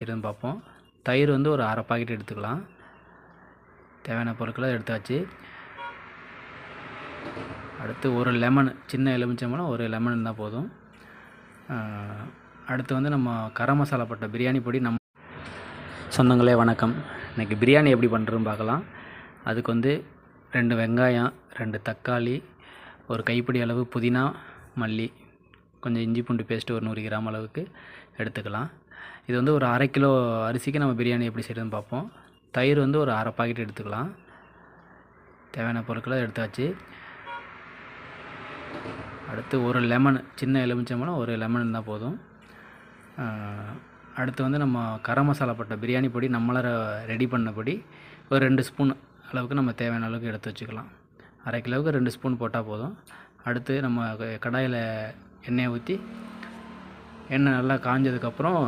செய்கிறதுன்னு பார்ப்போம். தயிர் வந்து ஒரு அரை பாக்கெட் எடுத்துக்கலாம். தேவையான பொருட்களை எடுத்தாச்சு. அடுத்து ஒரு லெமன், சின்ன எலுமிச்சம்பழம் ஒரு லெமன் இருந்தால் போதும். அடுத்து வந்து நம்ம கரம் மசாலா போட்ட பிரியாணி பொடி. சொந்தங்களே வணக்கம். இன்றைக்கி பிரியாணி எப்படி பண்ணுறதுன்னு பார்க்கலாம். அதுக்கு வந்து 2 வெங்காயம், 2 தக்காளி, ஒரு கைப்பிடி அளவு புதினா, மல்லி, கொஞ்சம் இஞ்சி பூண்டு பேஸ்ட்டு ஒரு 100 கிராம் அளவுக்கு எடுத்துக்கலாம். இது வந்து ஒரு அரை கிலோ அரிசிக்கு நம்ம பிரியாணி எப்படி செய்கிறதுன்னு பார்ப்போம். தயிர் வந்து ஒரு அரை பாக்கெட் எடுத்துக்கலாம். தேவையான பொருட்களை எடுத்தாச்சு. அடுத்து ஒரு லெமன், சின்ன எலுமிச்சம்பழம் ஒரு லெமன் இருந்தால் போதும். அடுத்து வந்து நம்ம கரம் மசாலா போட்ட பிரியாணி பொடி நம்மளாக ரெடி பண்ணபடி ஒரு 2 ஸ்பூன் அளவுக்கு நம்ம தேவையான அளவுக்கு எடுத்து வச்சுக்கலாம். அரை கிலோவுக்கு 2 ஸ்பூன் போட்டால் போதும். அடுத்து நம்ம கடாயில் எண்ணெயை ஊற்றி எண்ணெய் நல்லா காஞ்சதுக்கப்புறம்